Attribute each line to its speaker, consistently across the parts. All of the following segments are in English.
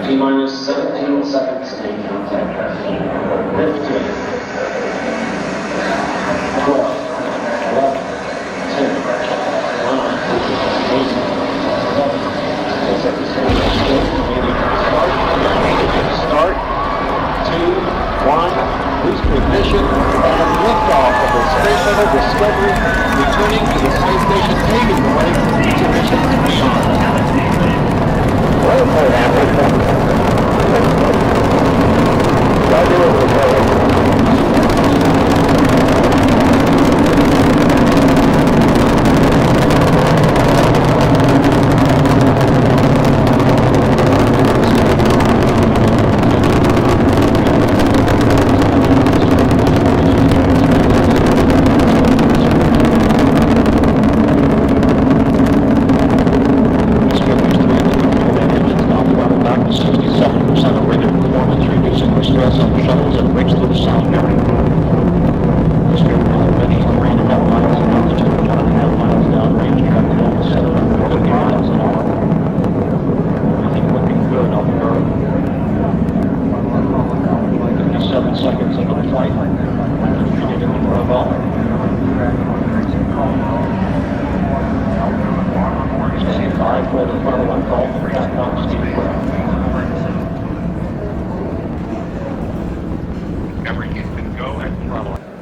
Speaker 1: T-minus 17 seconds in contact. 15. 12. 11. 10. 9. 8. 7. 6. Start. 2. 1. Boost ignition and liftoff of the Space Shuttle Discovery, returning to the space station, paving the way for future missions and beyond.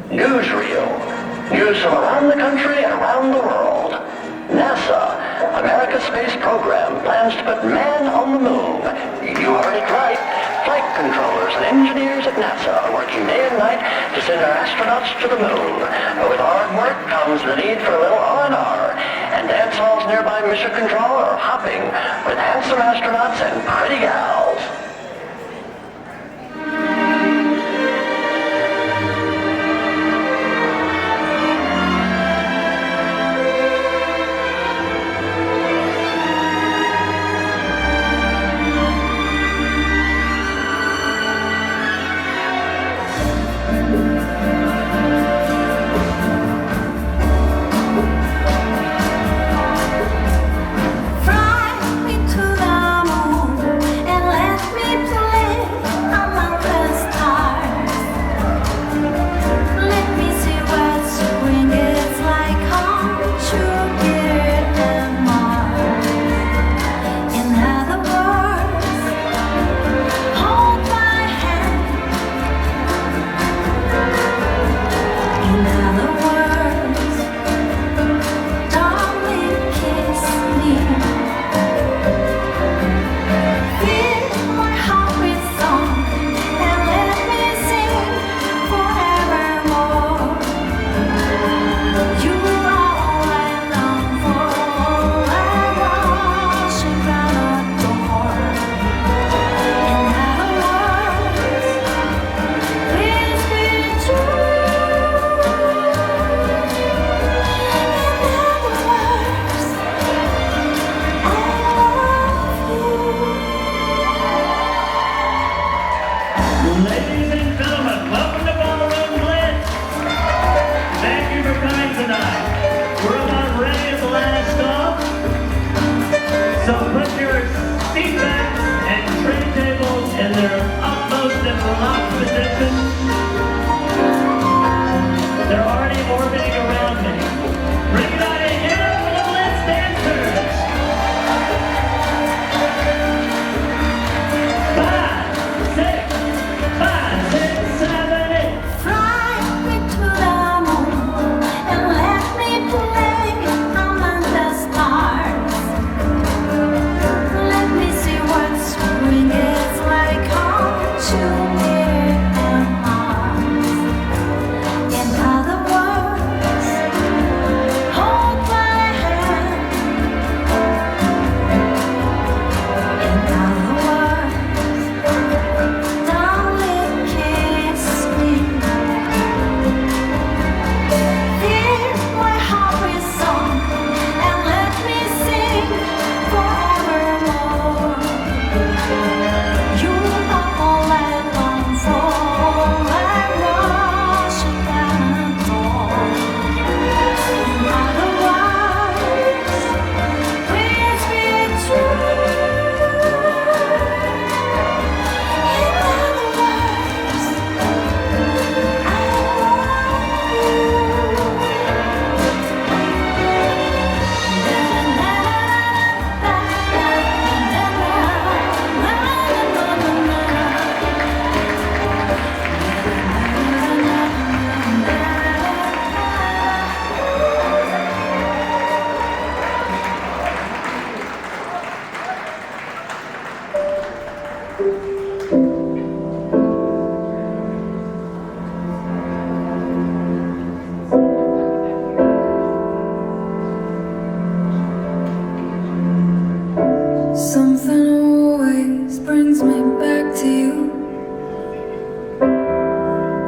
Speaker 2: Newsreel. News from around the country and around the world. NASA, America's space program, plans to put man on the moon. You heard it right. Flight controllers and engineers at NASA are working day and night to send our astronauts to the moon. But with hard work comes the need for a little R&R. And dance halls nearby Mission Control are hopping with handsome astronauts and pretty gals.
Speaker 3: Ladies and gentlemen, welcome to Ballroom Blitz. Thank you for coming tonight. We're about ready at the last stop. So put your seat backs and tray tables in their utmost and locked position. They're already orbiting around me. Bring it on in here for the Blitz Dancers. 5, 6, 7, 8.
Speaker 4: Fly me to the moon and let me play among the stars. Let me see what spring is like on Jupiter and Mars. In other words, hold my hand. In other words, darling, kiss me. Fill my heart with song and let me sing forevermore. You are all I long for, I worship and adore. In other words, please be true. Something always brings me back to you.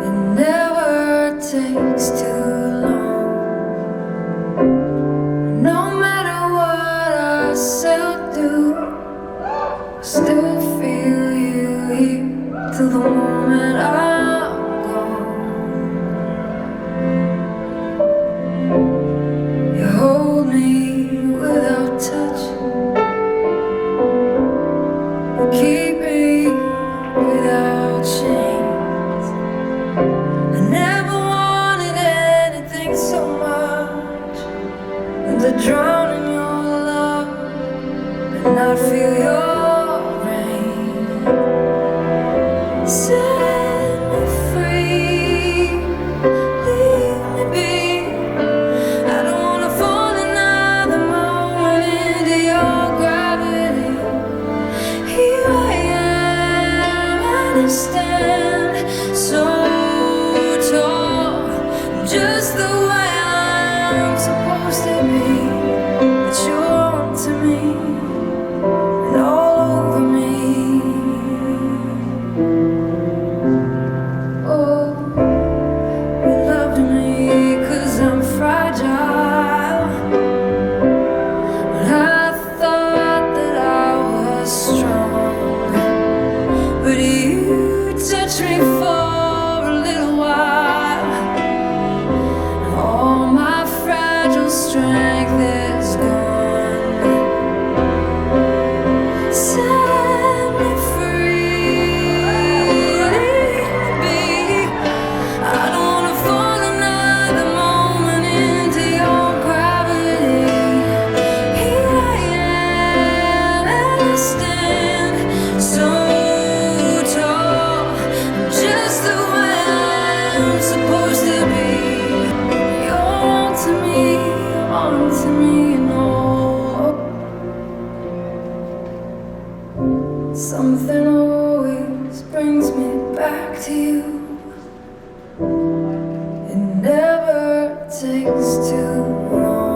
Speaker 4: It never takes too long. No matter what I sail through, I still feel you here till the moment I'm gone. You hold me without touch. Keep me without chains. I never wanted anything so much than to drown in your love and not feel your rain. Set me free, leave me be. I don't wanna fall another moment into your gravity. Here I am, and I stand so tall, just the way I'm supposed to be. But you're onto me and all over me. Oh, you loved me 'cause I'm fragile. But I thought that I was strong. But you touched me for a little while, and all my fragile strength is gone. Set me free, leave me be. I don't wanna fall another moment into your gravity. Here I am, and I stand so tall, just the way I'm supposed to be. You're onto me, and all. Something always brings me back to you. It never takes too long.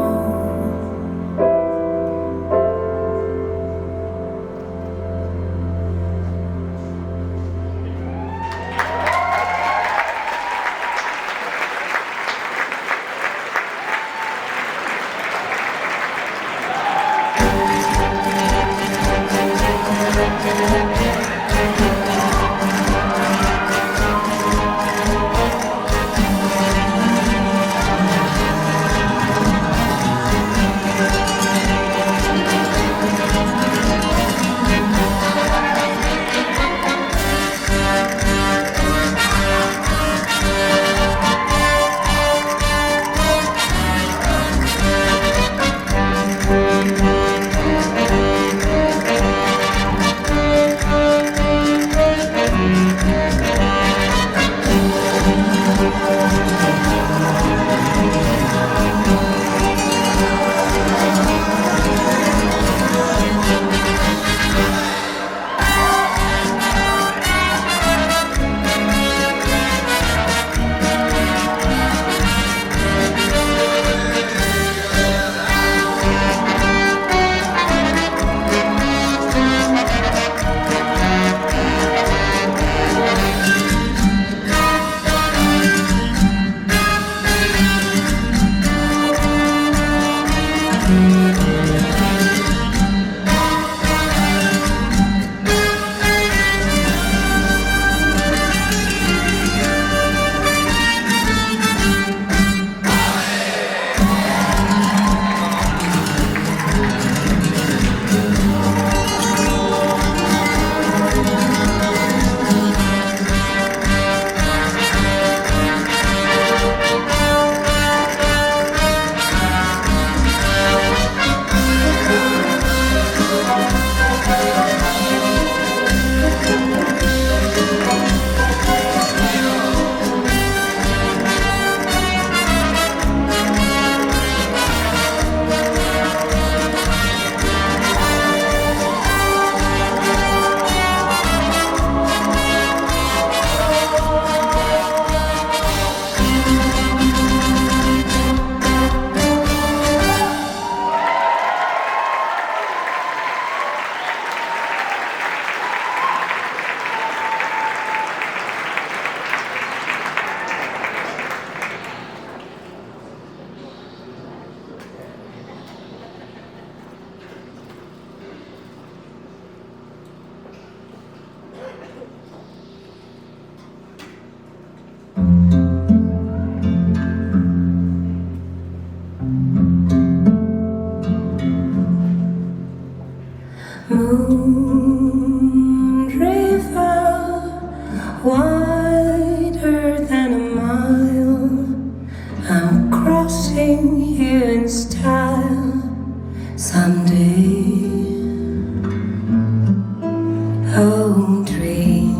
Speaker 4: Oh, dream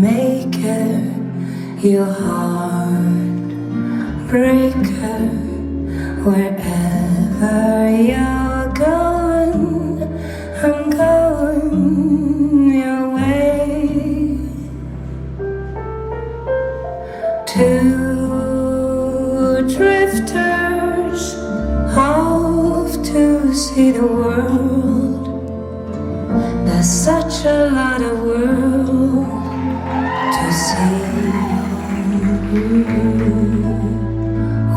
Speaker 4: maker, you heartbreaker, wherever you're going, I'm going your way. Two drifters off to see the world. There's such a lot of world to see.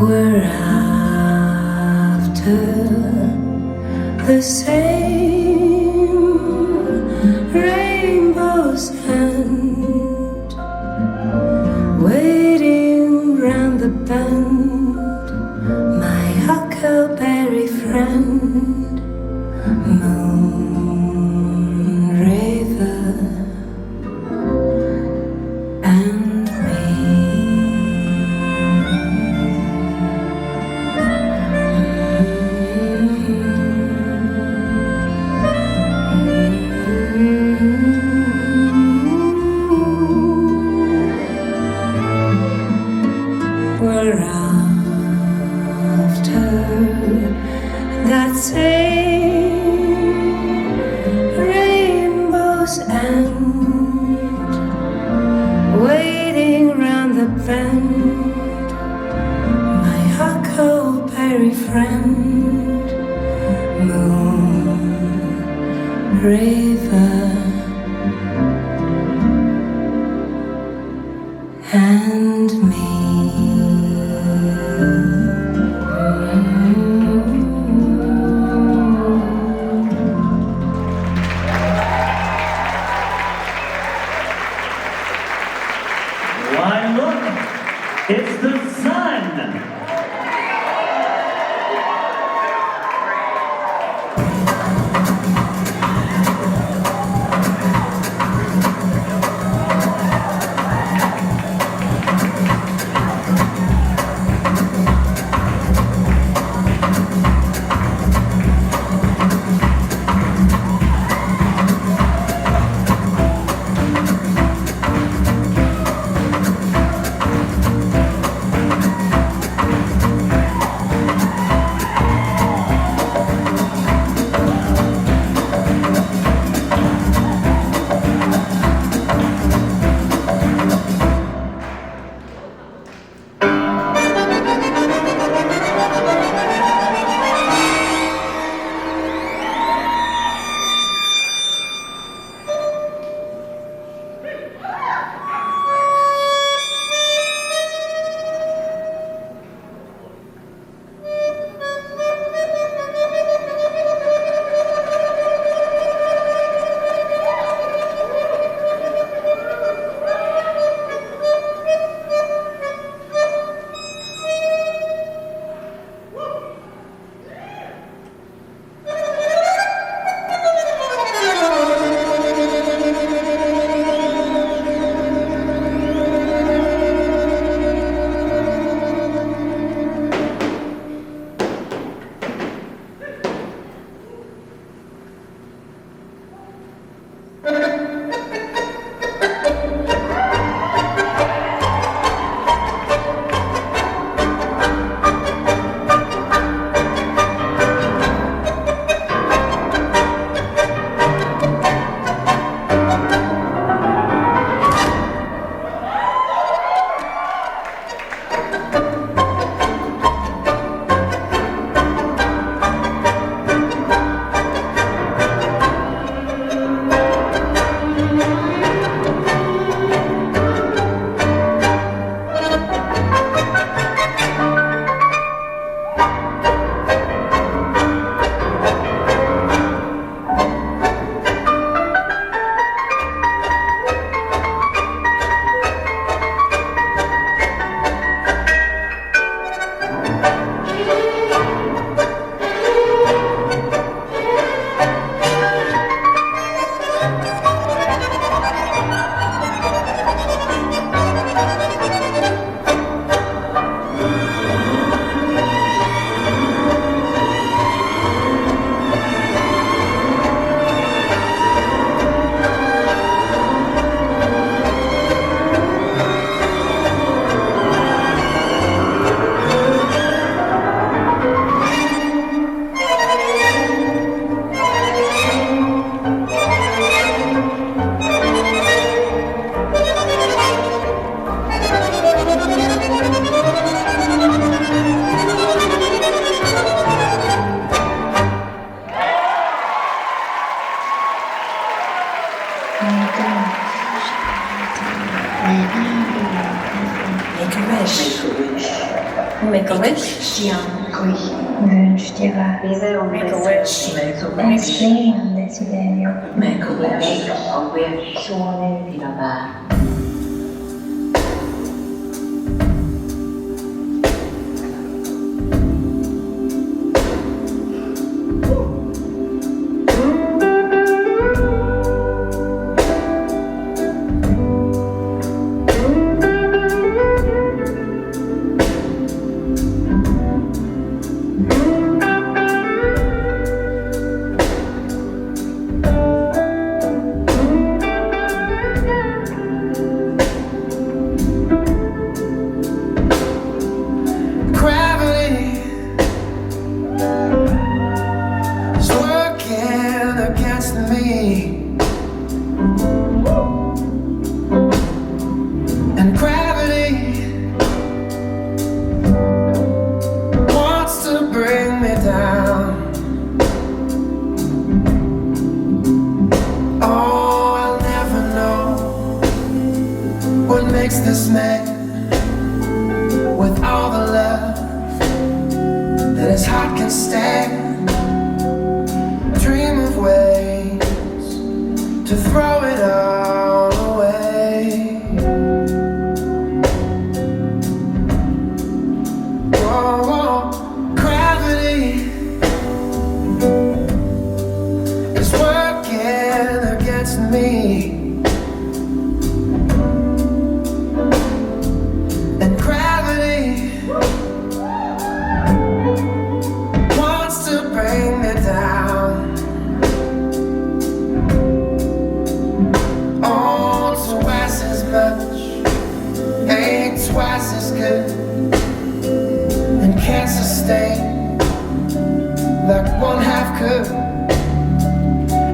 Speaker 4: We're after the same rainbow's end, waiting round the bend, my huckleberry friend, moon river and me. We're after that same rainbow's end, waiting round the bend, my huckleberry friend, moon, river, and me.
Speaker 3: Why, look, it's the sun.
Speaker 5: Make a wish. Make a wish.
Speaker 6: Wünsch dir was.
Speaker 5: Make a wish.
Speaker 6: Let's play on desiderio.
Speaker 5: Make a wish.
Speaker 7: 소원을 빌어봐.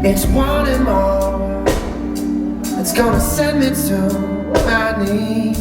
Speaker 8: It's wanting more. It's gonna send me to my knees.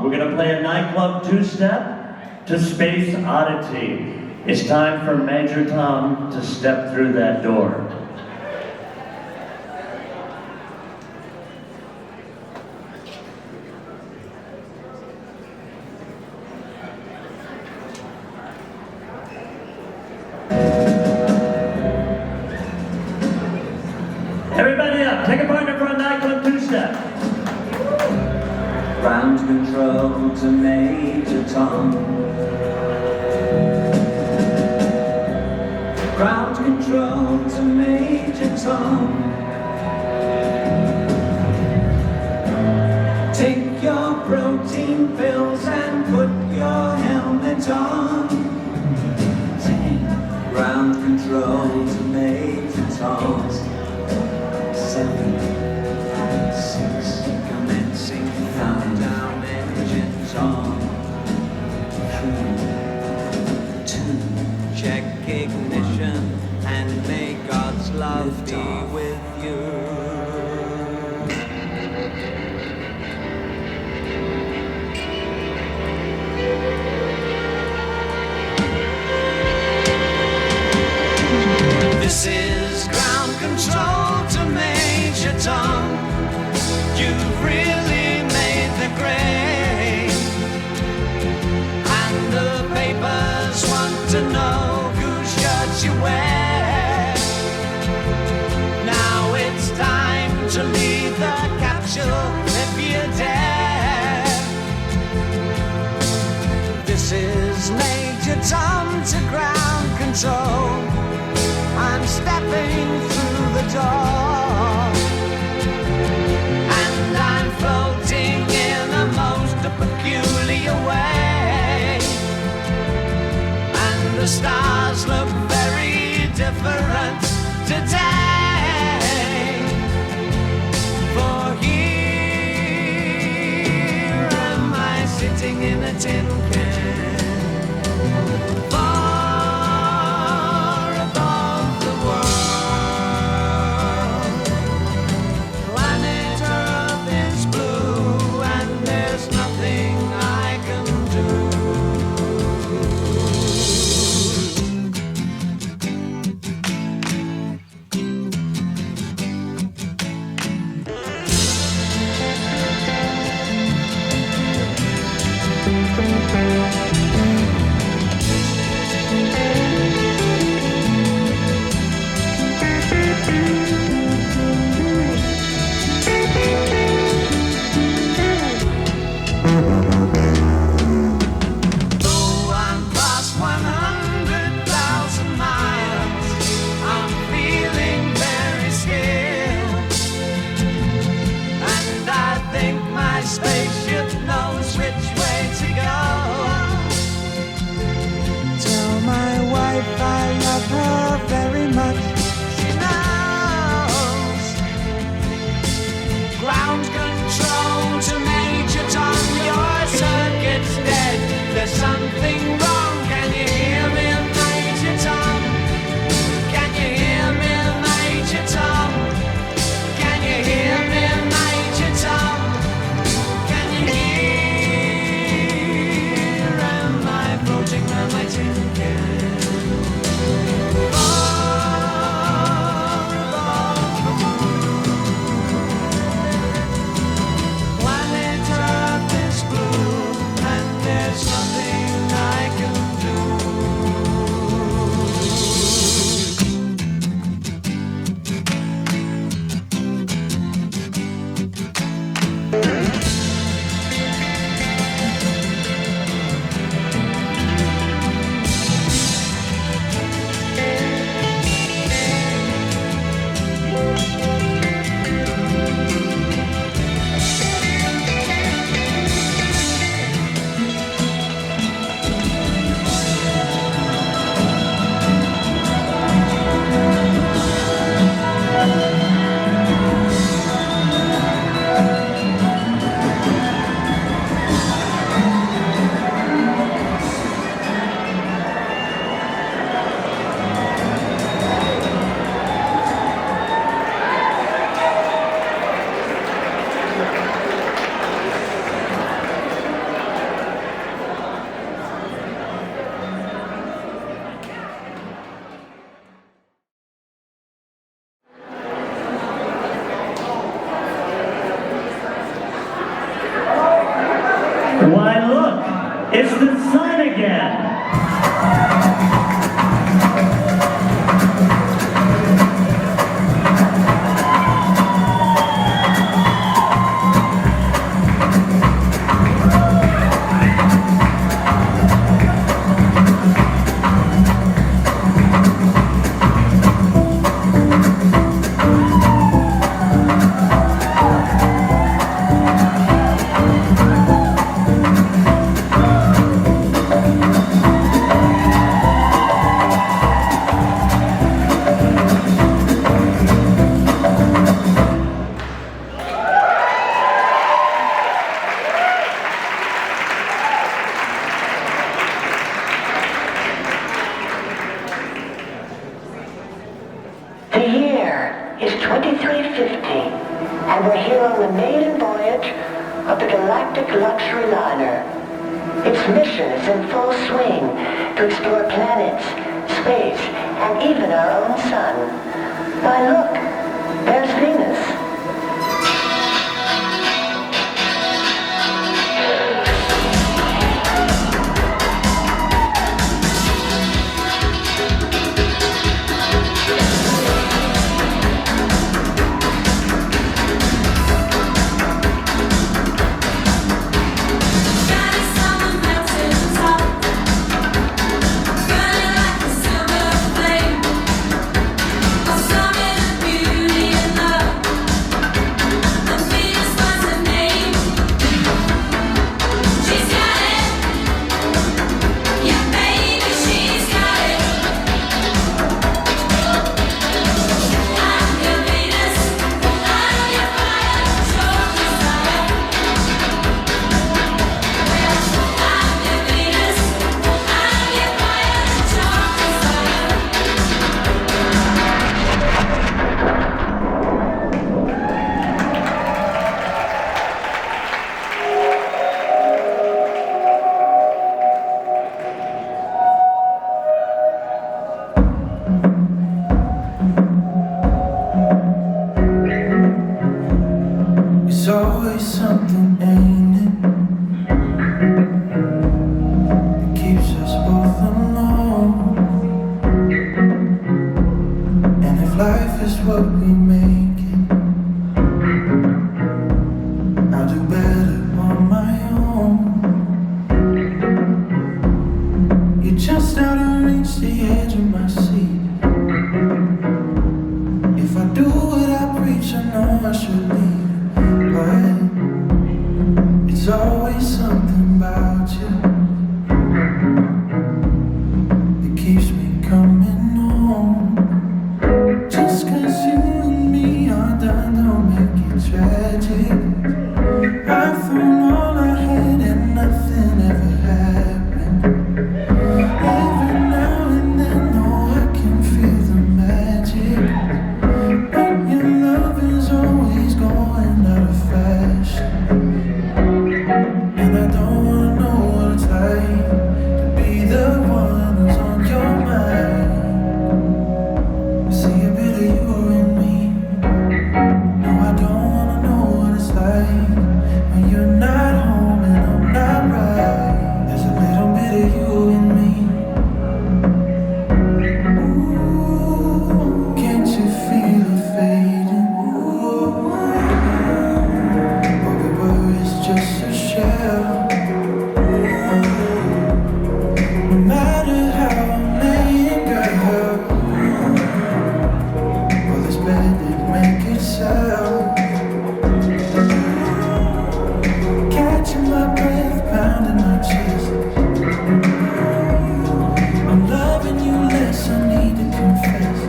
Speaker 3: We're going to play a nightclub two-step to Space Oddity. It's time for Major Tom to step through that door. Everybody up, take a partner for a nightclub two-step.
Speaker 9: Ground control to Major Tom. Ground control to Major Tom. Take your protein pills and put your helmet on. Ground control to Major Tom. 7, 6, commencing countdown, engines on. 3, 2, check ignition, and may God's love be with you. Tom to ground control. I'm stepping through the door, and I'm floating in a most peculiar way, and the stars look very different today. For here am I sitting in a tin can, something wrong. Can you hear me, Major Tom? Can you hear me, Major Tom? Can you hear me, Major Tom? Can you hear? Am I floating on my tin can? Far above the moon, planet Earth is blue, and there's nothing I can do.
Speaker 3: Why, look, it's the sun again.
Speaker 2: The year is 2350, and we're here on the maiden voyage of the Galactic Luxury Liner. Its mission is in full swing to explore planets, space, and even our own sun. Why, look, there's Venus.
Speaker 8: something, ain't it? It keeps us both alone. And if life is what we make it, I'll do better on my own. You're just out of reach, the edge of my seat. If I do what I preach, I know I should leave. But it's always something about you that keeps me coming home. Just 'cause you and me are done don't make it tragic. I've thrown all I had and nothing ever happened. Every now and then, though, I can feel the magic. But your love is always going out of fashion. And I don't wanna know what it's like to be the one who's on your mind. I see a bit of you in me. No, I don't wanna know what it's like when you're not home and I'm not right. There's a little bit of you in me. Ooh, can't you feel it fading? Ooh, what we were is just a shell. No matter how I'm laying, girl, well, this bed did make itself. Catching my breath, pounding my chest. I'm loving you less, I need to confess.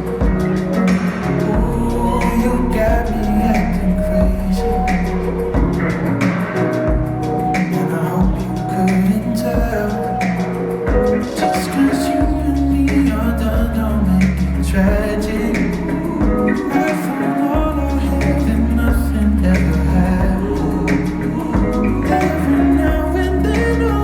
Speaker 8: Ooh, you got me acting crazy. And I hope you couldn't tell. Just 'cause you and me are done don't make it tragic. I found all I had and nothing ever happened. Every now and then, oh,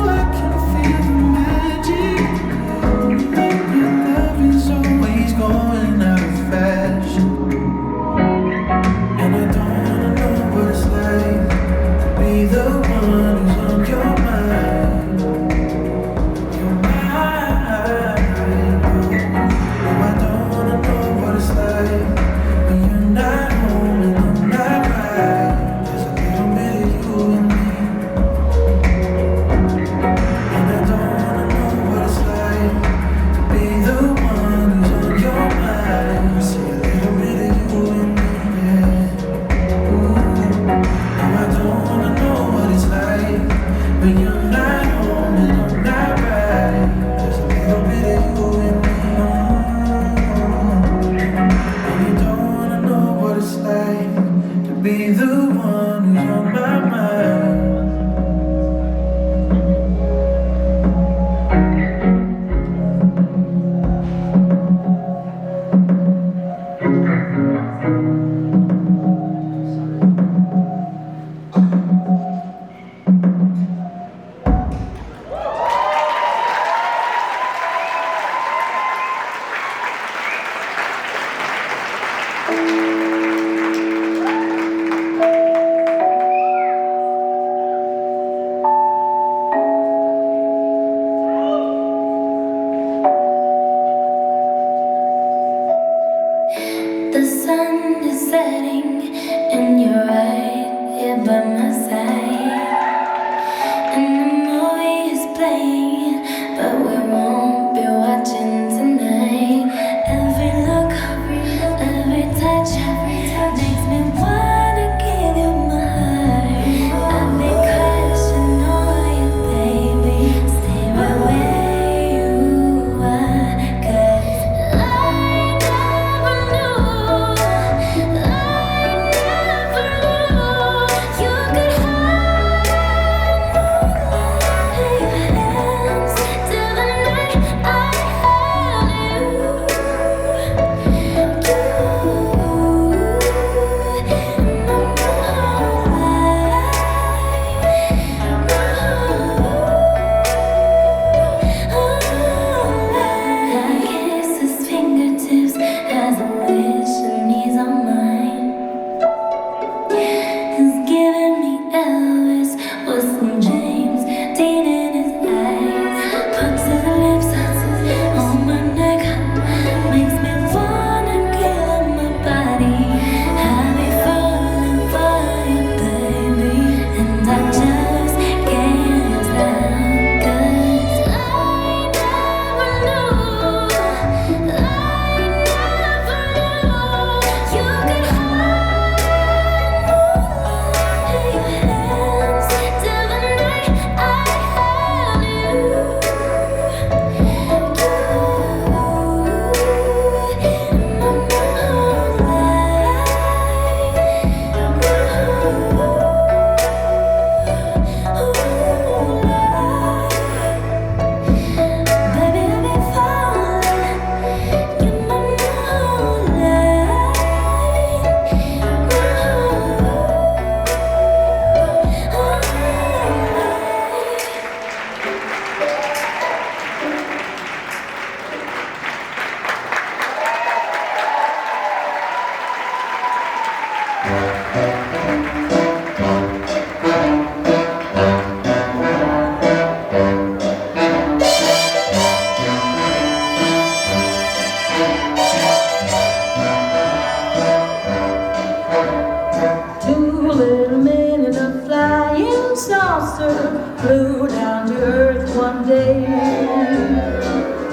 Speaker 4: saucer flew down to earth one day.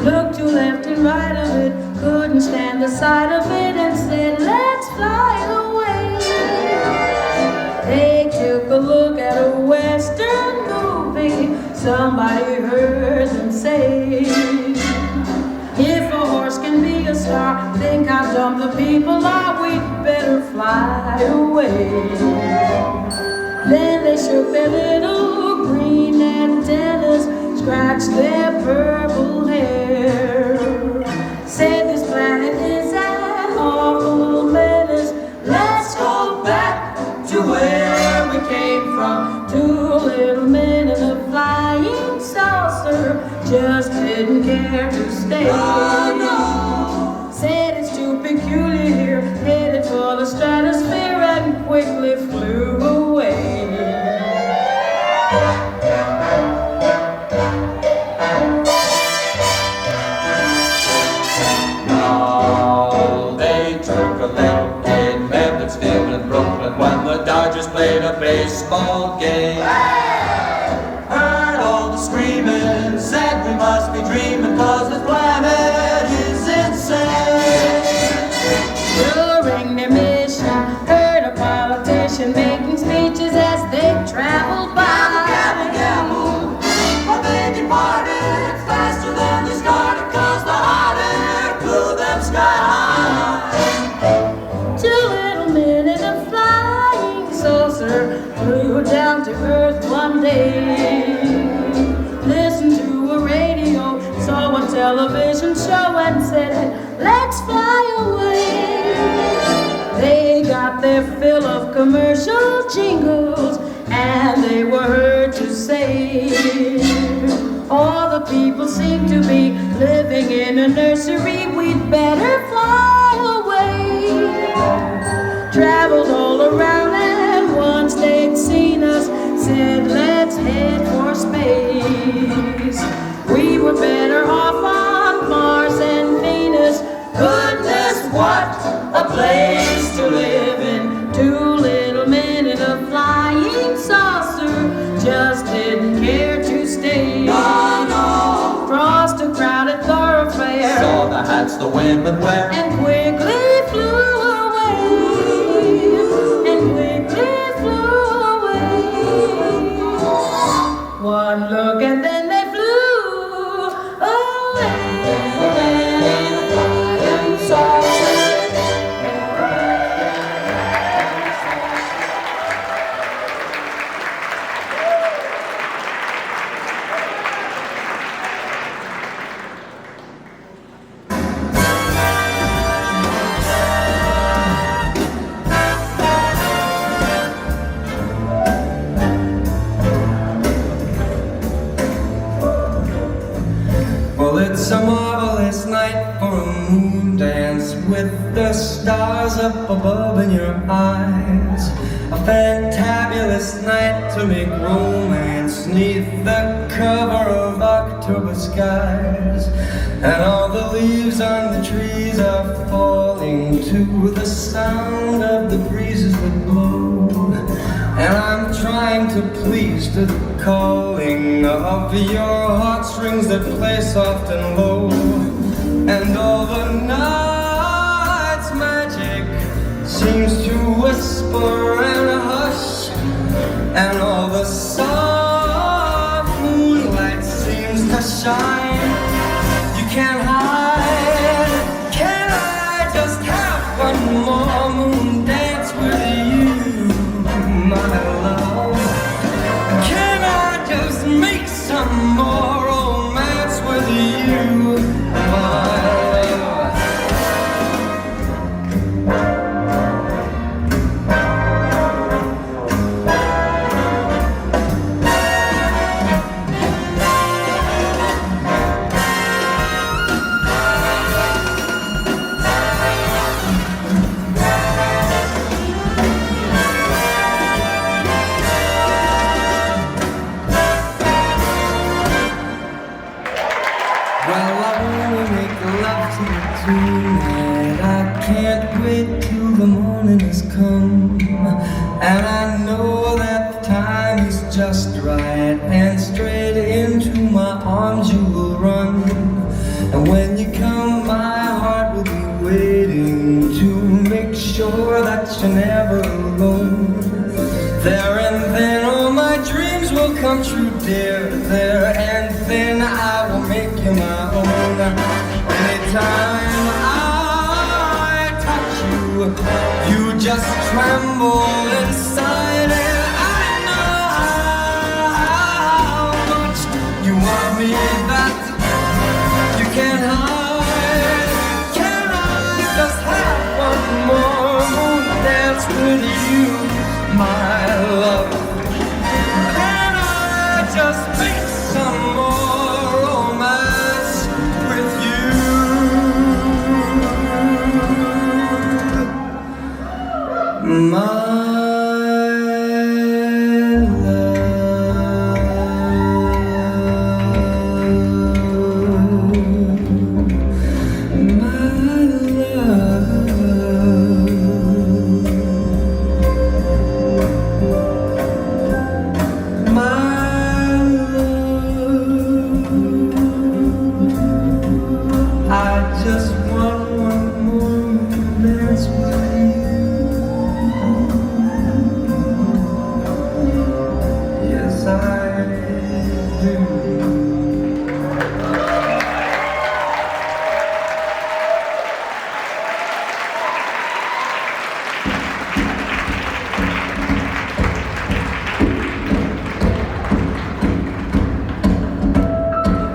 Speaker 4: Looked to left and right of it, couldn't stand the sight of it, and said, let's fly away. They took a look at a western movie. Somebody heard them say, if a horse can be a star, think how dumb the people are, we'd better fly away. Then they shook their little green antennas, scratched their purple hair, said this planet is an awful menace, let's go back to where we came from. Two little men in a flying saucer just didn't care to stay. Oh, no. Said it's too peculiar here, headed for the stratosphere, and quickly flew away.
Speaker 10: Now they took a look in Memphisville and Brooklyn when the Dodgers played a baseball game. Heard all the screaming, said we must be dreaming, cause the planet is insane.
Speaker 4: During their mission, heard a politician making speeches as they traveled by.
Speaker 10: Gamble, but they departed faster than they started, cause the hot air blew them sky high.
Speaker 4: Two little men in a flying saucer flew down to earth one day. Listened to a radio, saw a television show, and said, let's fly away. They got their fill of commercial jingles, and they were heard to say, all the people seem to be living in a nursery, we'd better fly away. Traveled all around, and once they'd seen us, said, let's head for space. We were better off on Mars and Venus. Goodness, what a place to live in. Two little men in a flying saucer just didn't care to stay.
Speaker 10: No, no.
Speaker 4: Crossed a crowded thoroughfare,
Speaker 10: Saw the hats the women wear,
Speaker 4: and quickly flew away. And quickly flew away. One look and then they flew away. In a flying saucer.
Speaker 8: Well, it's a marvelous night for a moon dance with the stars up above in your eyes. A fantabulous night to make romance 'neath the cover of October skies. And all the leaves on the trees are falling to the sound of the breezes that blow. And I'm trying to please to the calling of your heartstrings that play soft and low. And all the night's magic seems to whisper and hush, and all the soft moonlight seems to shine. You can't hide. Can I just have one more moon dance with you, my love? Can I just make some more romance with you, my love? right, and straight into my arms you will run. And when you come, my heart will be waiting to make sure that you're never alone. There and then all my dreams will come true, dear. There and then I will make you my own. Anytime I touch you, you just tremble inside, and I know how much you want me, that you can't hide. Can I just have one more moon dance with you, my love? Can I just make some more romance with you, my love?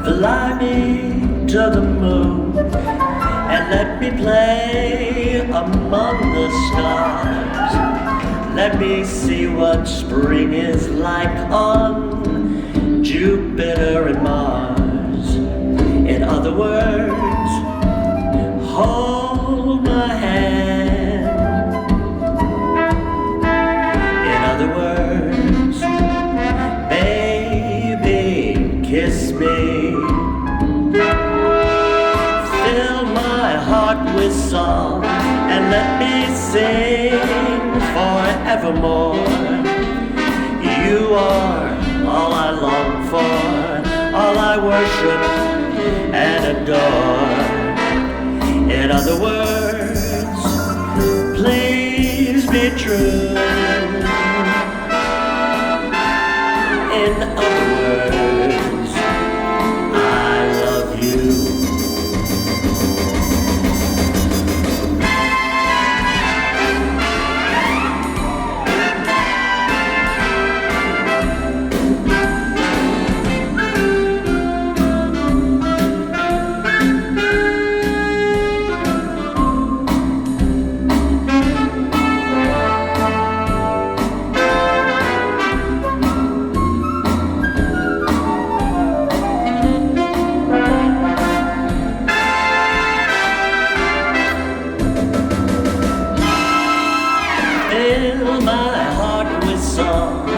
Speaker 3: Fly me to the moon and let me play among the stars. Let me see what spring is like on Jupiter and Mars. In other words, hold my hand. In other words, baby, kiss me. Fill my heart with song and let me sing forevermore. You are all I long for, all I worship and adore. In other words, please be true. In other words, I love you. Fill my heart with song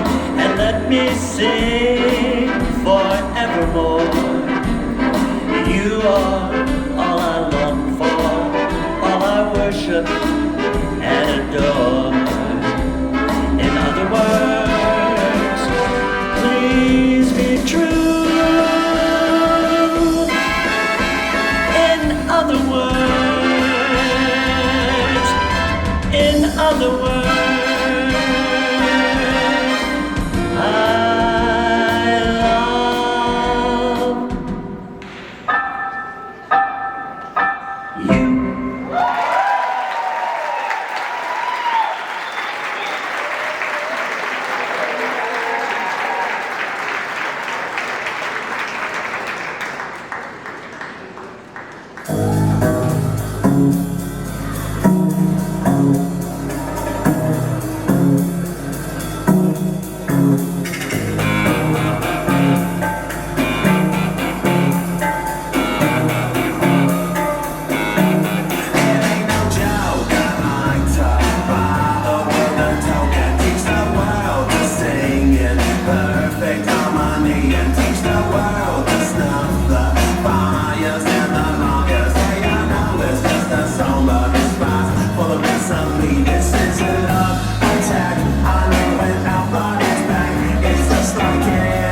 Speaker 3: and let me sing forevermore. You are all I long for, all I worship and adore. In other words, please be true. In other words, in other words, I love you. This is a love attack. I know when our body's back, it's just like it.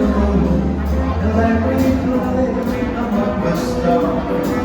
Speaker 8: and let me play among the stars.